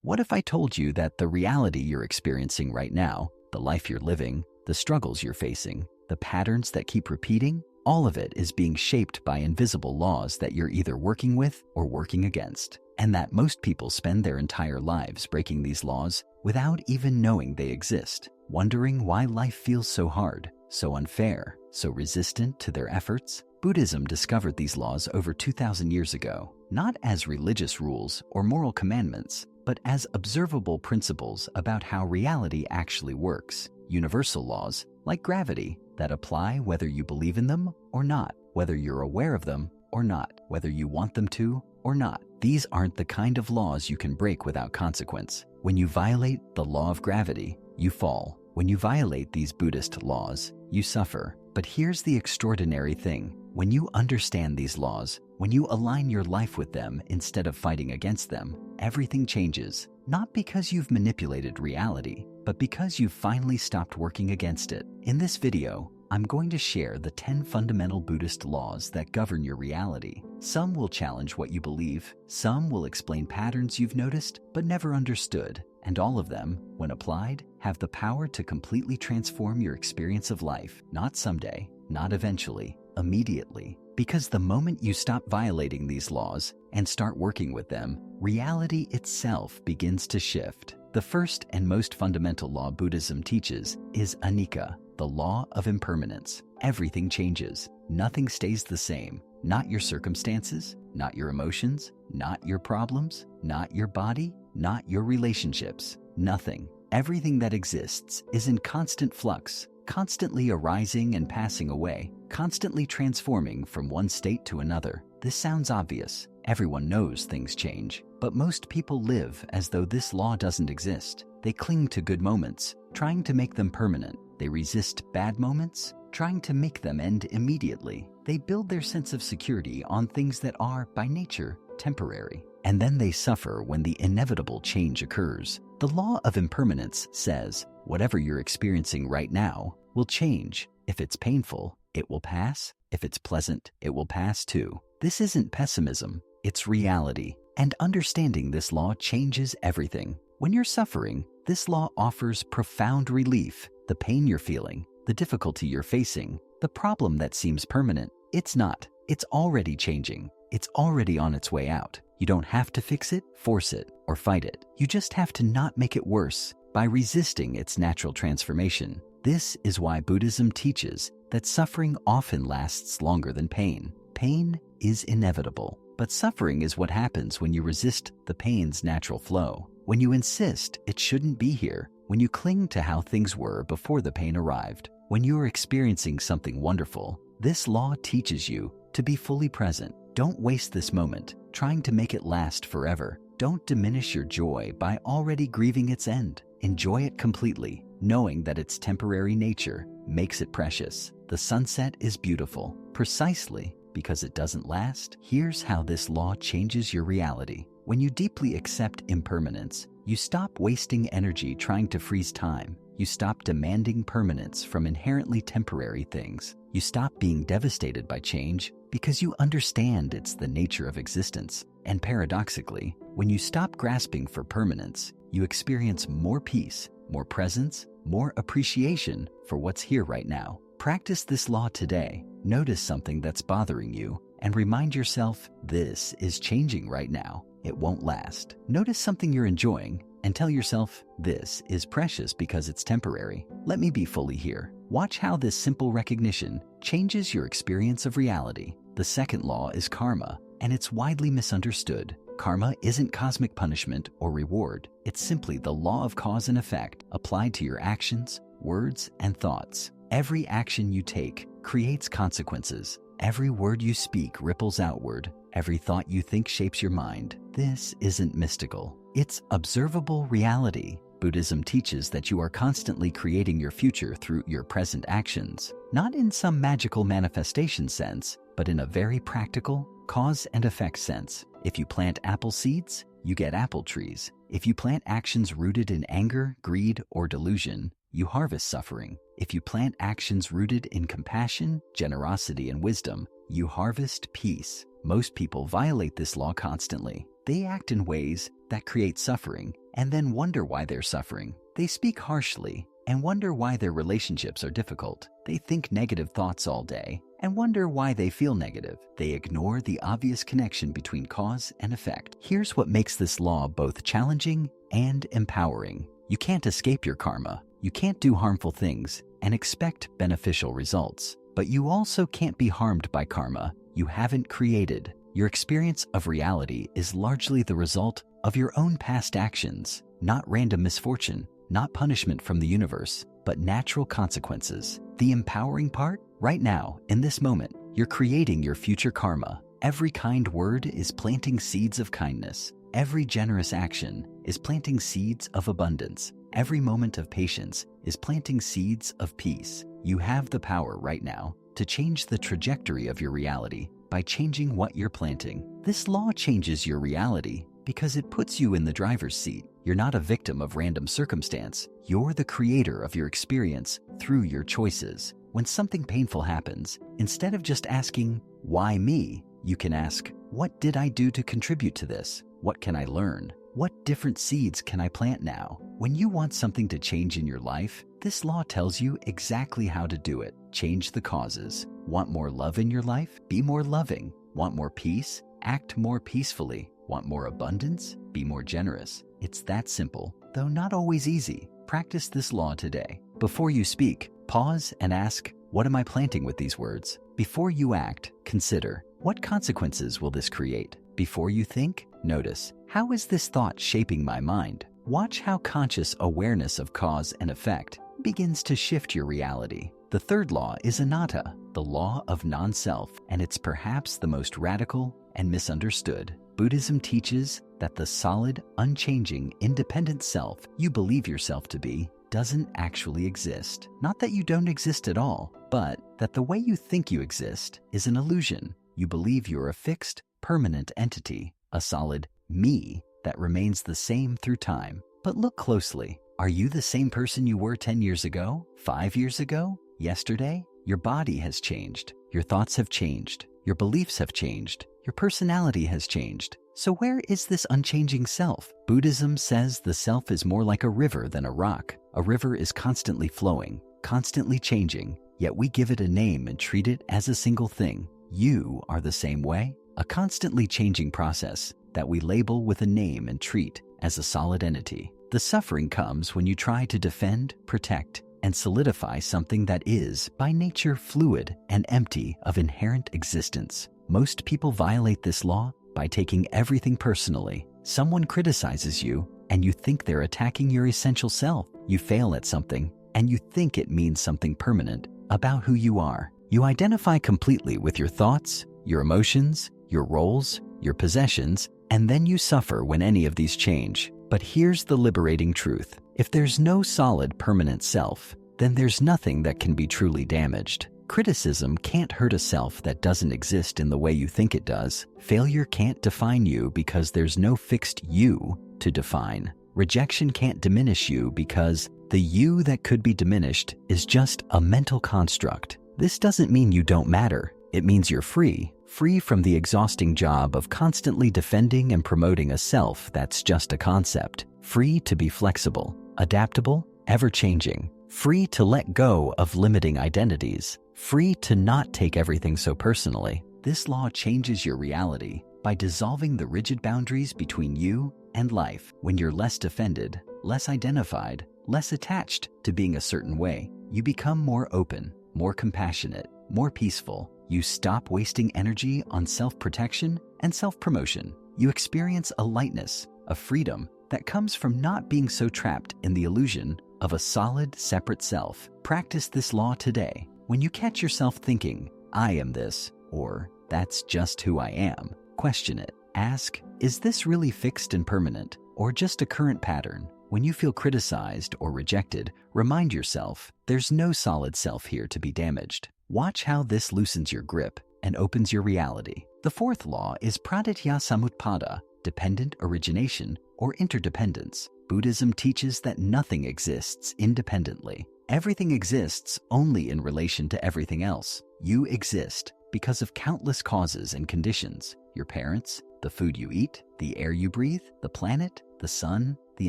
What if I told you that the reality you're experiencing right now, the life you're living, the struggles you're facing, the patterns that keep repeating, all of it is being shaped by invisible laws that you're either working with or working against, and that most people spend their entire lives breaking these laws without even knowing they exist, wondering why life feels so hard, so unfair, so resistant to their efforts? Buddhism discovered these laws over 2,000 years ago, not as religious rules or moral commandments, but as observable principles about how reality actually works, universal laws like gravity that apply whether you believe in them or not, whether you're aware of them or not, whether you want them to or not. These aren't the kind of laws you can break without consequence. When you violate the law of gravity, you fall. When you violate these Buddhist laws, you suffer. But here's the extraordinary thing. When you understand these laws, when you align your life with them instead of fighting against them, everything changes. Not because you've manipulated reality, but because you've finally stopped working against it. In this video, I'm going to share the 10 fundamental Buddhist laws that govern your reality. Some will challenge what you believe, some will explain patterns you've noticed but never understood, and all of them, when applied, have the power to completely transform your experience of life. Not someday, not eventually, immediately. Because the moment you stop violating these laws and start working with them, reality itself begins to shift. The first and most fundamental law Buddhism teaches is anicca, the law of impermanence. Everything changes. Nothing stays the same. Not your circumstances, not your emotions, not your problems, not your body, not your relationships. Nothing. Everything that exists is in constant flux, constantly arising and passing away, constantly transforming from one state to another. This sounds obvious. Everyone knows things change, but most people live as though this law doesn't exist. They cling to good moments, trying to make them permanent. They resist bad moments, trying to make them end immediately. They build their sense of security on things that are, by nature, temporary. And then they suffer when the inevitable change occurs. The law of impermanence says, whatever you're experiencing right now will change. If it's painful, it will pass. If it's pleasant, it will pass too. This isn't pessimism, it's reality. And understanding this law changes everything. When you're suffering, this law offers profound relief. The pain you're feeling, the difficulty you're facing, the problem that seems permanent, it's not. It's already changing. It's already on its way out. You don't have to fix it, force it, or fight it. You just have to not make it worse by resisting its natural transformation. This is why Buddhism teaches that suffering often lasts longer than pain. Pain is inevitable, but suffering is what happens when you resist the pain's natural flow. When you insist it shouldn't be here, when you cling to how things were before the pain arrived, when you're experiencing something wonderful, this law teaches you to be fully present. Don't waste this moment trying to make it last forever. Don't diminish your joy by already grieving its end. Enjoy it completely, knowing that its temporary nature makes it precious. The sunset is beautiful, precisely because it doesn't last. Here's how this law changes your reality. When you deeply accept impermanence, you stop wasting energy trying to freeze time. You stop demanding permanence from inherently temporary things. You stop being devastated by change because you understand it's the nature of existence. And paradoxically, when you stop grasping for permanence, you experience more peace, more presence, more appreciation for what's here right now. Practice this law today. Notice something that's bothering you and remind yourself this is changing right now. It won't last. Notice something you're enjoying and tell yourself this is precious because it's temporary. Let me be fully here. Watch how this simple recognition changes your experience of reality. The second law is karma, and it's widely misunderstood. Karma isn't cosmic punishment or reward. It's simply the law of cause and effect applied to your actions, words, and thoughts. Every action you take creates consequences. Every word you speak ripples outward. Every thought you think shapes your mind. This isn't mystical. It's observable reality. Buddhism teaches that you are constantly creating your future through your present actions, not in some magical manifestation sense, but in a very practical cause and effect sense. If you plant apple seeds, you get apple trees. If you plant actions rooted in anger, greed, or delusion, you harvest suffering. If you plant actions rooted in compassion, generosity, and wisdom, you harvest peace. Most people violate this law constantly. They act in ways that create suffering and then wonder why they're suffering. They speak harshly and wonder why their relationships are difficult. They think negative thoughts all day and wonder why they feel negative. They ignore the obvious connection between cause and effect. Here's what makes this law both challenging and empowering. You can't escape your karma. You can't do harmful things and expect beneficial results. But you also can't be harmed by karma you haven't created. Your experience of reality is largely the result of your own past actions, not random misfortune, not punishment from the universe, but natural consequences. The empowering part? Right now, in this moment, you're creating your future karma. Every kind word is planting seeds of kindness. Every generous action is planting seeds of abundance. Every moment of patience is planting seeds of peace. You have the power right now to change the trajectory of your reality by changing what you're planting. This law changes your reality because it puts you in the driver's seat. You're not a victim of random circumstance. You're the creator of your experience through your choices. When something painful happens, instead of just asking, "Why me?" you can ask, "What did I do to contribute to this? What can I learn? What different seeds can I plant now?" When you want something to change in your life, this law tells you exactly how to do it. Change the causes. Want more love in your life? Be more loving. Want more peace? Act more peacefully. Want more abundance? Be more generous. It's that simple, though not always easy. Practice this law today. Before you speak, pause and ask, "What am I planting with these words?" Before you act, consider, "What consequences will this create?" Before you think, notice, "How is this thought shaping my mind?" Watch how conscious awareness of cause and effect begins to shift your reality. The third law is anatta, the law of non-self, and it's perhaps the most radical and misunderstood. Buddhism teaches that the solid, unchanging, independent self you believe yourself to be doesn't actually exist. Not that you don't exist at all, but that the way you think you exist is an illusion. You believe you're a fixed, permanent entity, a solid me that remains the same through time. But look closely. Are you the same person you were 10 years ago? 5 years ago? Yesterday? Your body has changed. Your thoughts have changed. Your beliefs have changed. Your personality has changed. So where is this unchanging self? Buddhism says the self is more like a river than a rock. A river is constantly flowing, constantly changing, yet we give it a name and treat it as a single thing. You are the same way, a constantly changing process that we label with a name and treat as a solid entity. The suffering comes when you try to defend, protect, and solidify something that is, by nature, fluid and empty of inherent existence. Most people violate this law by taking everything personally. Someone criticizes you, and you think they're attacking your essential self. You fail at something, and you think it means something permanent about who you are. You identify completely with your thoughts, your emotions, your roles, your possessions, and then you suffer when any of these change. But here's the liberating truth. If there's no solid, permanent self, then there's nothing that can be truly damaged. Criticism can't hurt a self that doesn't exist in the way you think it does. Failure can't define you because there's no fixed you to define. Rejection can't diminish you because the you that could be diminished is just a mental construct. This doesn't mean you don't matter. It means you're free. Free from the exhausting job of constantly defending and promoting a self that's just a concept. Free to be flexible, adaptable, ever-changing. Free to let go of limiting identities. Free to not take everything so personally. This law changes your reality by dissolving the rigid boundaries between you and life. When you're less defended, less identified, less attached to being a certain way, you become more open, more compassionate, more peaceful. You stop wasting energy on self-protection and self-promotion. You experience a lightness, a freedom that comes from not being so trapped in the illusion of a solid, separate self. Practice this law today. When you catch yourself thinking, "I am this," or "That's just who I am," question it. Ask, "Is this really fixed and permanent, or just a current pattern?" When you feel criticized or rejected, remind yourself, there's no solid self here to be damaged. Watch how this loosens your grip and opens your reality. The fourth law is praditya samutpada, dependent origination or interdependence. Buddhism teaches that nothing exists independently. Everything exists only in relation to everything else. You exist because of countless causes and conditions. Your parents, the food you eat, the air you breathe, the planet, the sun, the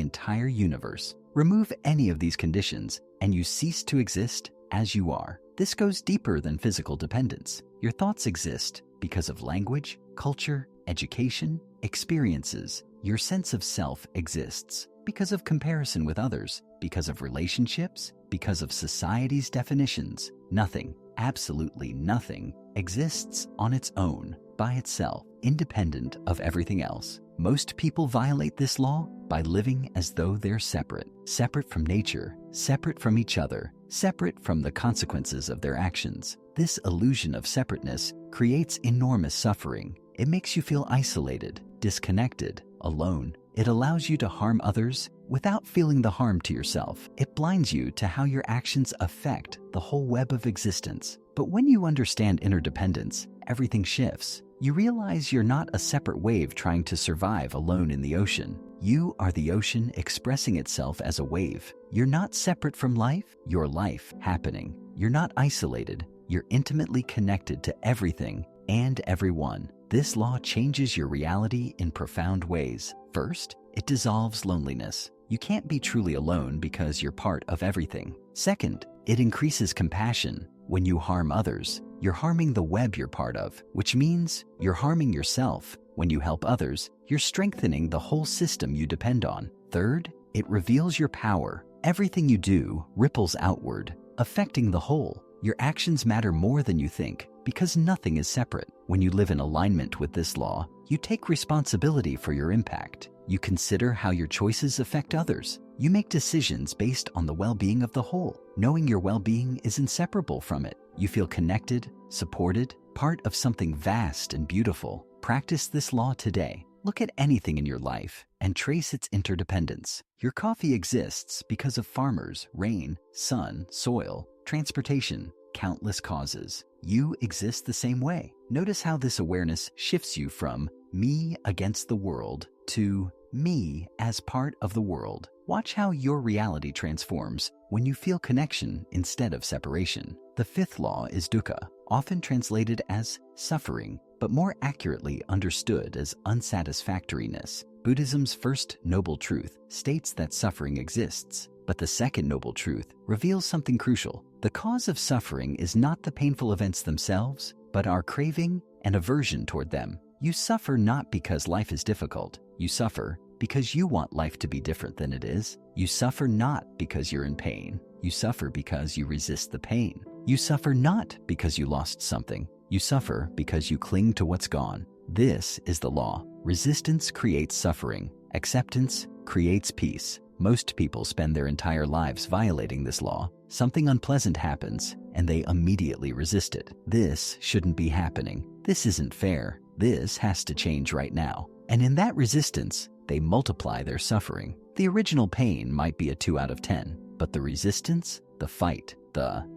entire universe. Remove any of these conditions and you cease to exist as you are. This goes deeper than physical dependence. Your thoughts exist because of language, culture, education, experiences. Your sense of self exists because of comparison with others, because of relationships, because of society's definitions. Nothing, absolutely nothing, exists on its own, by itself, independent of everything else. Most people violate this law by living as though they're separate, separate from nature, separate from each other, separate from the consequences of their actions. This illusion of separateness creates enormous suffering. It makes you feel isolated, disconnected, alone. It allows you to harm others without feeling the harm to yourself. It blinds you to how your actions affect the whole web of existence. But when you understand interdependence, everything shifts. You realize you're not a separate wave trying to survive alone in the ocean. You are the ocean expressing itself as a wave. You're not separate from life, your life happening. You're not isolated. You're intimately connected to everything and everyone. This law changes your reality in profound ways. First, it dissolves loneliness. You can't be truly alone because you're part of everything. Second, it increases compassion. When you harm others, you're harming the web you're part of, which means you're harming yourself. When you help others, you're strengthening the whole system you depend on. Third, it reveals your power. Everything you do ripples outward, affecting the whole. Your actions matter more than you think because nothing is separate. When you live in alignment with this law, you take responsibility for your impact. You consider how your choices affect others. You make decisions based on the well-being of the whole. Knowing your well-being is inseparable from it. You feel connected, supported, part of something vast and beautiful. Practice this law today. Look at anything in your life and trace its interdependence. Your coffee exists because of farmers, rain, sun, soil, transportation, countless causes. You exist the same way. Notice how this awareness shifts you from me against the world to me as part of the world. Watch how your reality transforms when you feel connection instead of separation. The fifth law is dukkha, often translated as suffering, but more accurately understood as unsatisfactoriness. Buddhism's first noble truth states that suffering exists, but the second noble truth reveals something crucial. The cause of suffering is not the painful events themselves, but our craving and aversion toward them. You suffer not because life is difficult. You suffer because you want life to be different than it is. You suffer not because you're in pain. You suffer because you resist the pain. You suffer not because you lost something. You suffer because you cling to what's gone. This is the law. Resistance creates suffering. Acceptance creates peace. Most people spend their entire lives violating this law. Something unpleasant happens, and they immediately resist it. This shouldn't be happening. This isn't fair. This has to change right now. And in that resistance, they multiply their suffering. The original pain might be a 2 out of 10, but the resistance, the fight,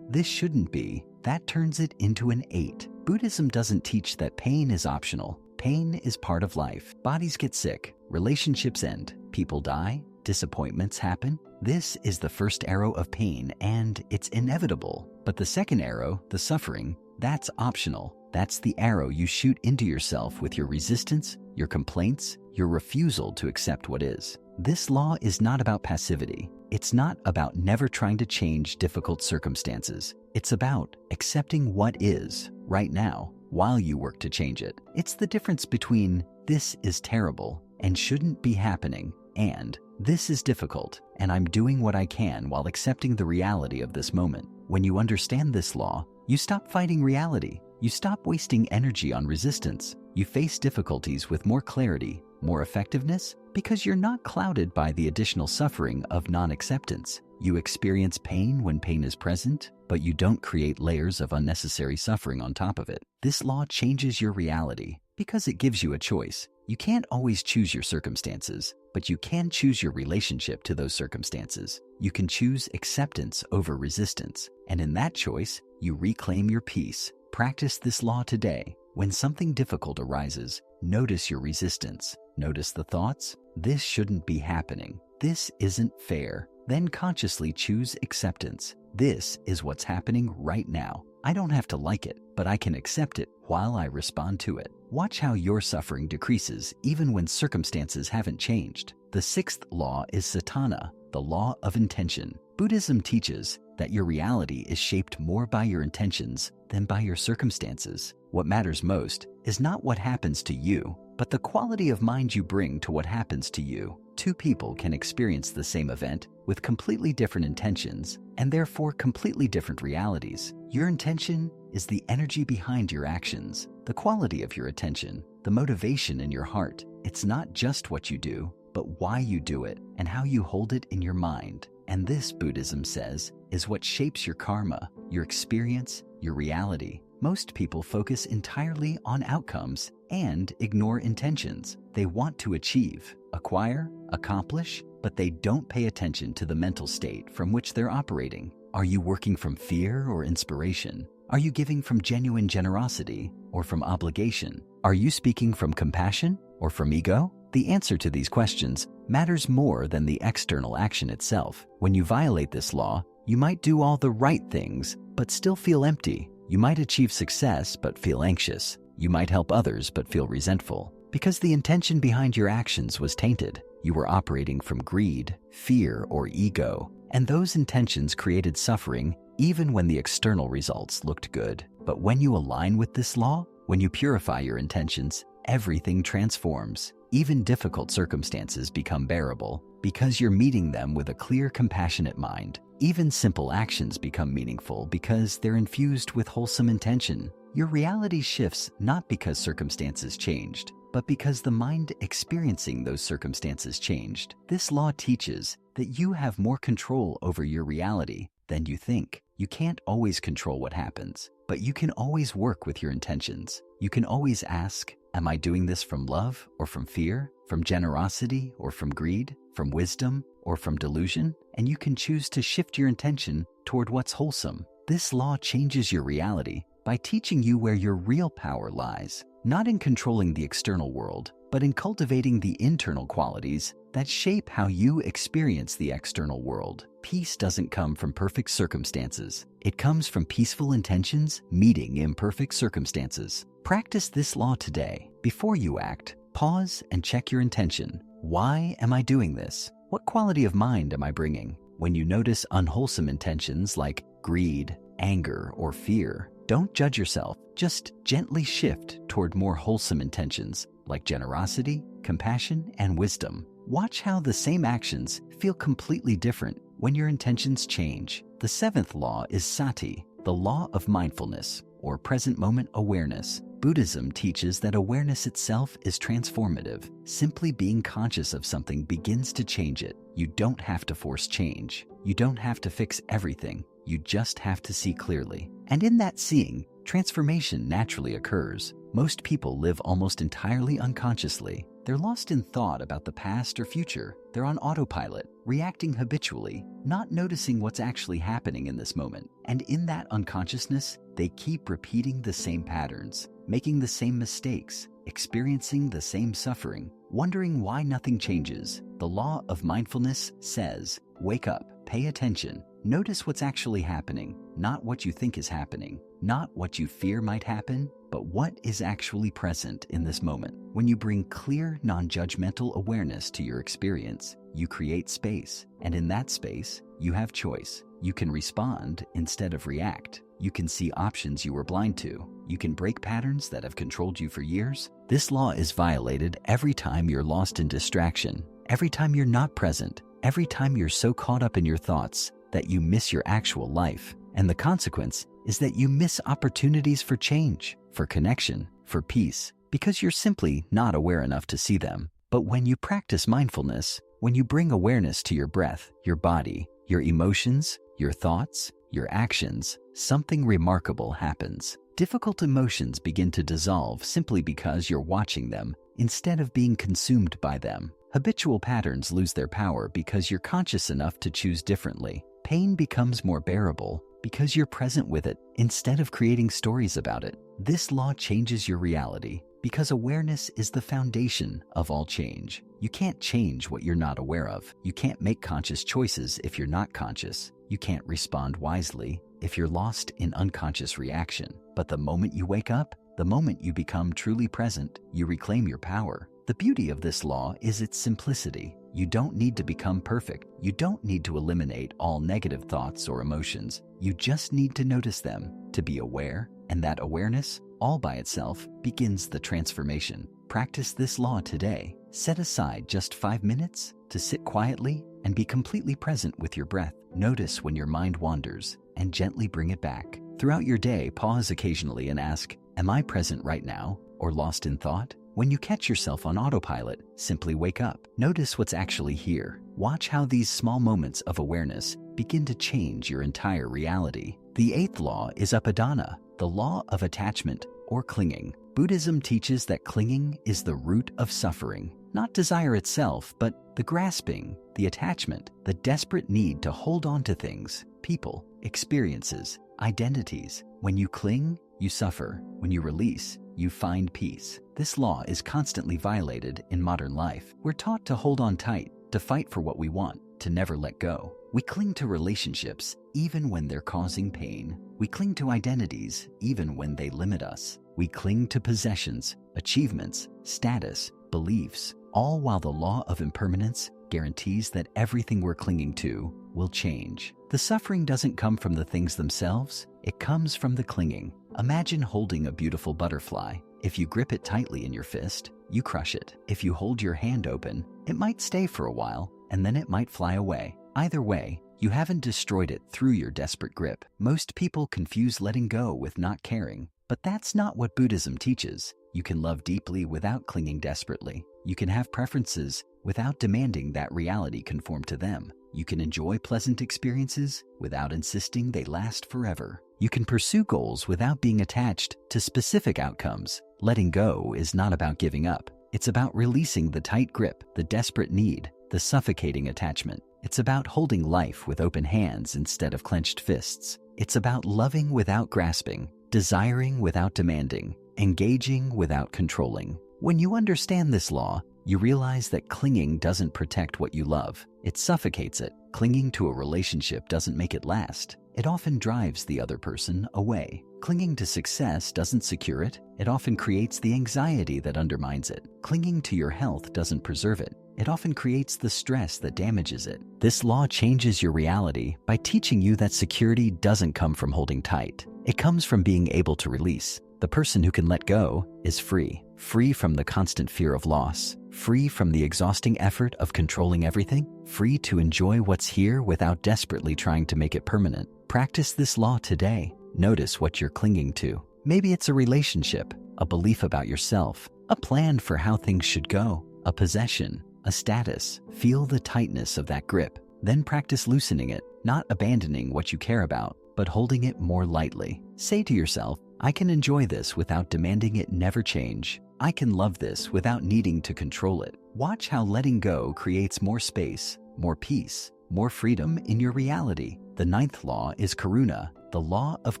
this shouldn't be, that turns it into an 8. Buddhism doesn't teach that pain is optional. Pain is part of life. Bodies get sick, relationships end, people die, disappointments happen. This is the first arrow of pain, and it's inevitable. But the second arrow, the suffering, that's optional. That's the arrow you shoot into yourself with your resistance, your complaints, your refusal to accept what is. This law is not about passivity. It's not about never trying to change difficult circumstances. It's about accepting what is right now while you work to change it. It's the difference between this is terrible and shouldn't be happening and this is difficult and I'm doing what I can while accepting the reality of this moment. When you understand this law, you stop fighting reality. You stop wasting energy on resistance. You face difficulties with more clarity, more effectiveness, because you're not clouded by the additional suffering of non-acceptance. You experience pain when pain is present, but you don't create layers of unnecessary suffering on top of it. This law changes your reality because it gives you a choice. You can't always choose your circumstances, but you can choose your relationship to those circumstances. You can choose acceptance over resistance, and in that choice, you reclaim your peace. Practice this law today. When something difficult arises, notice your resistance. Notice the thoughts. This shouldn't be happening. This isn't fair. Then consciously choose acceptance. This is what's happening right now. I don't have to like it, but I can accept it while I respond to it. Watch how your suffering decreases even when circumstances haven't changed. The sixth law is satana, the law of intention. Buddhism teaches that your reality is shaped more by your intentions than by your circumstances. What matters most is not what happens to you, but the quality of mind you bring to what happens to you. Two people can experience the same event with completely different intentions and therefore completely different realities. Your intention is the energy behind your actions, the quality of your attention, the motivation in your heart. It's not just what you do, but why you do it and how you hold it in your mind. And this, Buddhism says, is what shapes your karma, your experience, your reality. Most people focus entirely on outcomes and ignore intentions. They want to achieve, acquire, accomplish, but they don't pay attention to the mental state from which they're operating. Are you working from fear or inspiration? Are you giving from genuine generosity or from obligation? Are you speaking from compassion or from ego? The answer to these questions matters more than the external action itself. When you violate this law, you might do all the right things, but still feel empty. You might achieve success, but feel anxious. You might help others, but feel resentful. Because the intention behind your actions was tainted. You were operating from greed, fear, or ego, and those intentions created suffering even when the external results looked good. But when you align with this law, when you purify your intentions, everything transforms. Even difficult circumstances become bearable because you're meeting them with a clear, compassionate mind. Even simple actions become meaningful because they're infused with wholesome intention. Your reality shifts not because circumstances changed, but because the mind experiencing those circumstances changed. This law teaches that you have more control over your reality than you think. You can't always control what happens, but you can always work with your intentions. You can always ask, am I doing this from love or from fear, from generosity or from greed, from wisdom or from delusion? And you can choose to shift your intention toward what's wholesome. This law changes your reality by teaching you where your real power lies, not in controlling the external world, but in cultivating the internal qualities that shape how you experience the external world. Peace doesn't come from perfect circumstances. It comes from peaceful intentions meeting imperfect circumstances. Practice this law today. Before you act, pause and check your intention. Why am I doing this? What quality of mind am I bringing? When you notice unwholesome intentions like greed, anger, or fear, don't judge yourself. Just gently shift toward more wholesome intentions like generosity, compassion, and wisdom. Watch how the same actions feel completely different when your intentions change. The seventh law is sati, the law of mindfulness, or present moment awareness. Buddhism teaches that awareness itself is transformative. Simply being conscious of something begins to change it. You don't have to force change. You don't have to fix everything. You just have to see clearly. And in that seeing, transformation naturally occurs. Most people live almost entirely unconsciously. They're lost in thought about the past or future. They're on autopilot, reacting habitually, not noticing what's actually happening in this moment. And in that unconsciousness, they keep repeating the same patterns, making the same mistakes, experiencing the same suffering, wondering why nothing changes. The law of mindfulness says, wake up, pay attention, notice what's actually happening, not what you think is happening, not what you fear might happen, but what is actually present in this moment. When you bring clear, non-judgmental awareness to your experience, you create space, and in that space, you have choice. You can respond instead of react. You can see options you were blind to. You can break patterns that have controlled you for years. This law is violated every time you're lost in distraction, every time you're not present, every time you're so caught up in your thoughts that you miss your actual life. And the consequence is that you miss opportunities for change, for connection, for peace, because you're simply not aware enough to see them. But when you practice mindfulness, when you bring awareness to your breath, your body, your emotions, your thoughts, your actions, something remarkable happens. Difficult emotions begin to dissolve simply because you're watching them instead of being consumed by them. Habitual patterns lose their power because you're conscious enough to choose differently. Pain becomes more bearable because you're present with it instead of creating stories about it. This law changes your reality because awareness is the foundation of all change. You can't change what you're not aware of. You can't make conscious choices if you're not conscious. You can't respond wisely if you're lost in unconscious reaction. But the moment you wake up, the moment you become truly present, you reclaim your power. The beauty of this law is its simplicity. You don't need to become perfect. You don't need to eliminate all negative thoughts or emotions. You just need to notice them, to be aware, and that awareness, all by itself, begins the transformation. Practice this law today. Set aside just 5 minutes to sit quietly and be completely present with your breath. Notice when your mind wanders and gently bring it back. Throughout your day, pause occasionally and ask, "Am I present right now or lost in thought?" When you catch yourself on autopilot, simply wake up. Notice what's actually here. Watch how these small moments of awareness begin to change your entire reality. The 8th law is upadana, the law of attachment or clinging. Buddhism teaches that clinging is the root of suffering. Not desire itself, but the grasping, the attachment, the desperate need to hold on to things, people, experiences, identities. When you cling, you suffer. When you release, you find peace. This law is constantly violated in modern life. We're taught to hold on tight, to fight for what we want, to never let go. We cling to relationships even when they're causing pain. We cling to identities even when they limit us. We cling to possessions, achievements, status, beliefs, all while the law of impermanence guarantees that everything we're clinging to will change. The suffering doesn't come from the things themselves, it comes from the clinging. Imagine holding a beautiful butterfly. If you grip it tightly in your fist, you crush it. If you hold your hand open, it might stay for a while, and then it might fly away. Either way, you haven't destroyed it through your desperate grip. Most people confuse letting go with not caring, but that's not what Buddhism teaches. You can love deeply without clinging desperately. You can have preferences without demanding that reality conform to them. You can enjoy pleasant experiences without insisting they last forever. You can pursue goals without being attached to specific outcomes. Letting go is not about giving up. It's about releasing the tight grip, the desperate need, the suffocating attachment. It's about holding life with open hands instead of clenched fists. It's about loving without grasping, desiring without demanding, engaging without controlling. When you understand this law, you realize that clinging doesn't protect what you love. It suffocates it. Clinging to a relationship doesn't make it last. It often drives the other person away. Clinging to success doesn't secure it. It often creates the anxiety that undermines it. Clinging to your health doesn't preserve it. It often creates the stress that damages it. This law changes your reality by teaching you that security doesn't come from holding tight. It comes from being able to release. The person who can let go is free. Free from the constant fear of loss. Free from the exhausting effort of controlling everything. Free to enjoy what's here without desperately trying to make it permanent. Practice this law today. Notice what you're clinging to. Maybe it's a relationship, a belief about yourself, a plan for how things should go, a possession, a status. Feel the tightness of that grip. Then practice loosening it, not abandoning what you care about, but holding it more lightly. Say to yourself, I can enjoy this without demanding it never change. I can love this without needing to control it. Watch how letting go creates more space, more peace, more freedom in your reality. The 9th law is karuna, the law of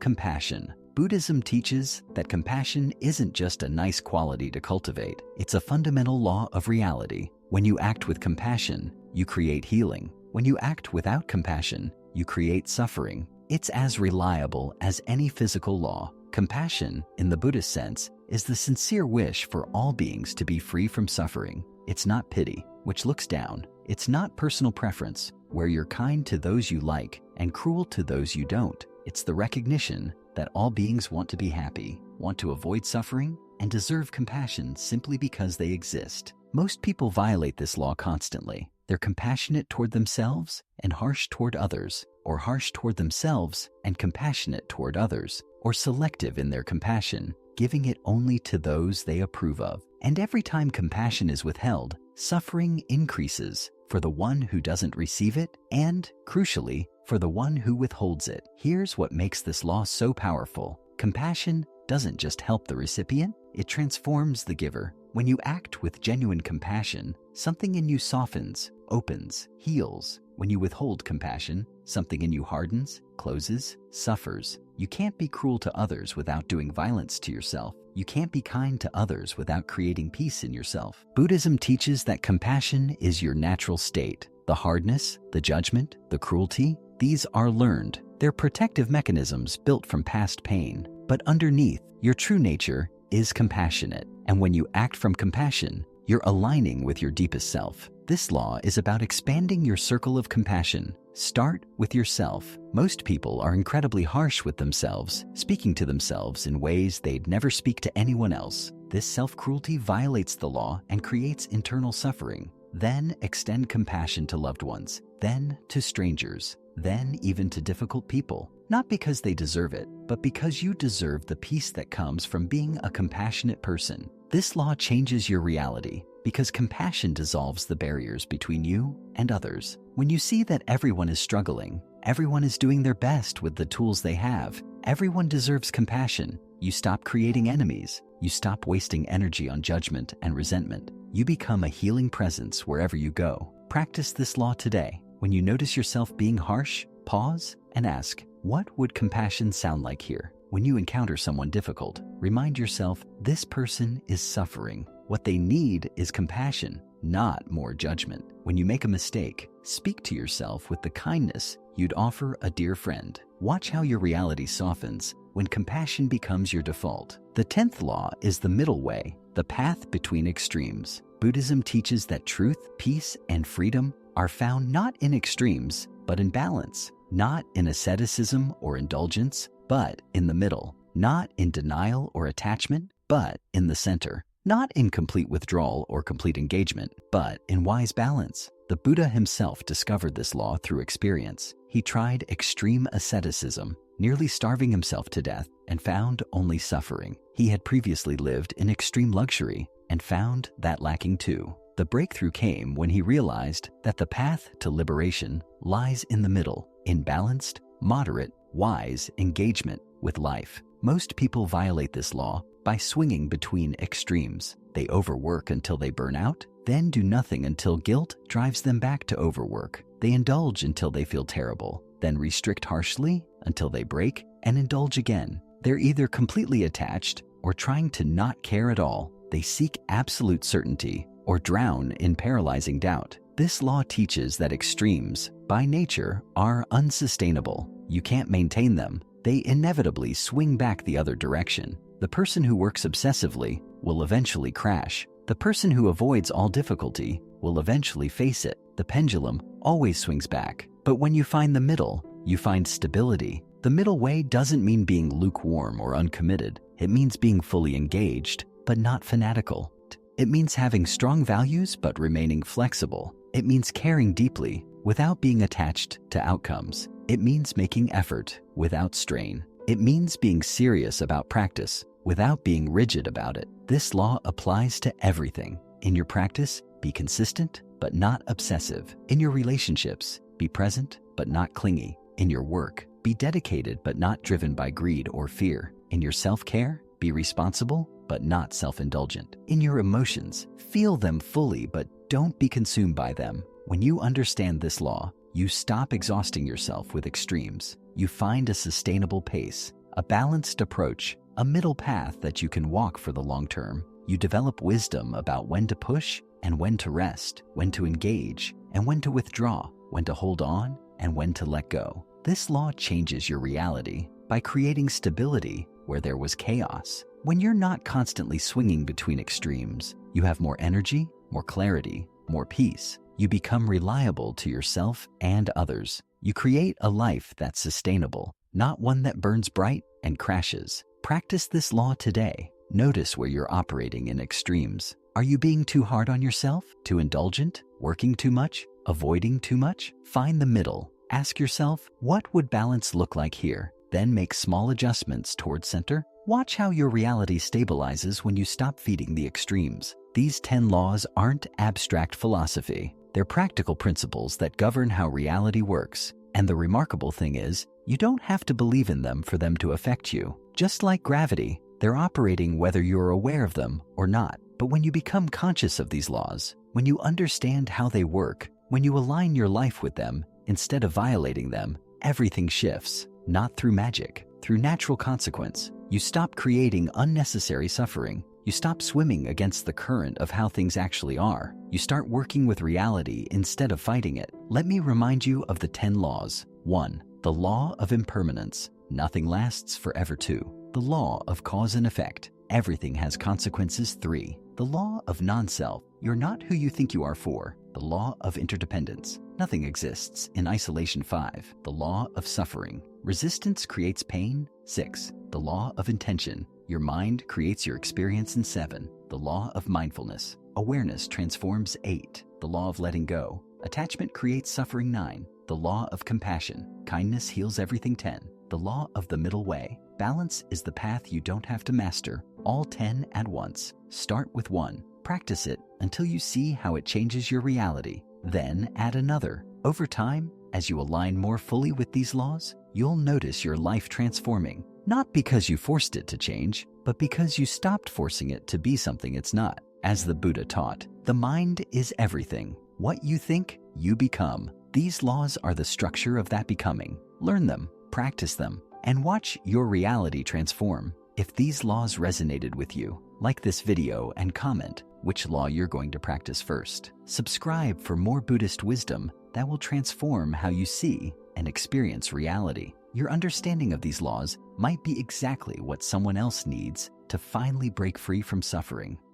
compassion. Buddhism teaches that compassion isn't just a nice quality to cultivate. It's a fundamental law of reality. When you act with compassion, you create healing. When you act without compassion, you create suffering. It's as reliable as any physical law. Compassion, in the Buddhist sense, is the sincere wish for all beings to be free from suffering. It's not pity, which looks down. It's not personal preference, where you're kind to those you like and cruel to those you don't. It's the recognition that all beings want to be happy, want to avoid suffering, and deserve compassion simply because they exist. Most people violate this law constantly. They're compassionate toward themselves and harsh toward others, or harsh toward themselves and compassionate toward others, or selective in their compassion, giving it only to those they approve of. And every time compassion is withheld, suffering increases for the one who doesn't receive it and, crucially, for the one who withholds it. Here's what makes this law so powerful. Compassion doesn't just help the recipient, it transforms the giver. When you act with genuine compassion, something in you softens, opens, heals. When you withhold compassion, something in you hardens, closes, suffers. You can't be cruel to others without doing violence to yourself. You can't be kind to others without creating peace in yourself. Buddhism teaches that compassion is your natural state. The hardness, the judgment, the cruelty, these are learned. They're protective mechanisms built from past pain. But underneath, your true nature is compassionate. And when you act from compassion, you're aligning with your deepest self. This law is about expanding your circle of compassion. Start with yourself. Most people are incredibly harsh with themselves, speaking to themselves in ways they'd never speak to anyone else. This self-cruelty violates the law and creates internal suffering. Then extend compassion to loved ones, then to strangers, then even to difficult people. Not because they deserve it, but because you deserve the peace that comes from being a compassionate person. This law changes your reality because compassion dissolves the barriers between you and others. When you see that everyone is struggling, everyone is doing their best with the tools they have, everyone deserves compassion, you stop creating enemies. You stop wasting energy on judgment and resentment. You become a healing presence wherever you go. Practice this law today. When you notice yourself being harsh, pause and ask, what would compassion sound like here? When you encounter someone difficult, remind yourself, this person is suffering. What they need is compassion, not more judgment. When you make a mistake, speak to yourself with the kindness you'd offer a dear friend. Watch how your reality softens when compassion becomes your default. The 10th law is the middle way, the path between extremes. Buddhism teaches that truth, peace, and freedom are found not in extremes, but in balance. Not in asceticism or indulgence, but in the middle. Not in denial or attachment, but in the center. Not in complete withdrawal or complete engagement, but in wise balance. The Buddha himself discovered this law through experience. He tried extreme asceticism, nearly starving himself to death, and found only suffering. He had previously lived in extreme luxury and found that lacking too. The breakthrough came when he realized that the path to liberation lies in the middle, in balanced, moderate, wise engagement with life. Most people violate this law by swinging between extremes. They overwork until they burn out, then do nothing until guilt drives them back to overwork. They indulge until they feel terrible, then restrict harshly until they break and indulge again. They're either completely attached or trying to not care at all. They seek absolute certainty or drown in paralyzing doubt. This law teaches that extremes, by nature, are unsustainable. You can't maintain them. They inevitably swing back the other direction. The person who works obsessively will eventually crash. The person who avoids all difficulty will eventually face it. The pendulum always swings back. But when you find the middle, you find stability. The middle way doesn't mean being lukewarm or uncommitted. It means being fully engaged, but not fanatical. It means having strong values but remaining flexible. It means caring deeply without being attached to outcomes. It means making effort without strain. It means being serious about practice without being rigid about it. This law applies to everything. In your practice, be consistent but not obsessive. In your relationships, be present but not clingy. In your work, be dedicated but not driven by greed or fear. In your self-care, be responsible but not self-indulgent. In your emotions, feel them fully but don't be consumed by them. When you understand this law, you stop exhausting yourself with extremes. You find a sustainable pace, a balanced approach, a middle path that you can walk for the long term. You develop wisdom about when to push and when to rest, when to engage and when to withdraw, when to hold on and when to let go. This law changes your reality by creating stability where there was chaos. When you're not constantly swinging between extremes, you have more energy, more clarity, more peace. You become reliable to yourself and others. You create a life that's sustainable, not one that burns bright and crashes. Practice this law today. Notice where you're operating in extremes. Are you being too hard on yourself? Too indulgent? Working too much? Avoiding too much? Find the middle. Ask yourself, what would balance look like here? Then make small adjustments towards center. Watch how your reality stabilizes when you stop feeding the extremes. These 10 laws aren't abstract philosophy. They're practical principles that govern how reality works. And the remarkable thing is, you don't have to believe in them for them to affect you. Just like gravity, they're operating whether you're aware of them or not. But when you become conscious of these laws, when you understand how they work, when you align your life with them instead of violating them, everything shifts. Not through magic, through natural consequence. You stop creating unnecessary suffering. You stop swimming against the current of how things actually are. You start working with reality instead of fighting it. Let me remind you of the 10 laws. 1. The law of impermanence. Nothing lasts forever. 2. The law of cause and effect. Everything has consequences. 3. The law of non-self. You're not who you think you are. 4. The law of interdependence. Nothing exists in isolation. 5. The law of suffering. Resistance creates pain. 6. The law of intention. Your mind creates your experience. And 7. The law of mindfulness. Awareness transforms. 8. The law of letting go. Attachment creates suffering. 9. The law of compassion. Kindness heals everything. 10. The law of the middle way. Balance is the path you don't have to master all 10 at once. Start with 1. Practice it until you see how it changes your reality. Then add another. Over time, as you align more fully with these laws, you'll notice your life transforming, not because you forced it to change, but because you stopped forcing it to be something it's not. As the Buddha taught, the mind is everything. What you think, you become. These laws are the structure of that becoming. Learn them, practice them, and watch your reality transform. If these laws resonated with you, like this video and comment which law you're going to practice first. Subscribe for more Buddhist wisdom that will transform how you see and experience reality. Your understanding of these laws might be exactly what someone else needs to finally break free from suffering.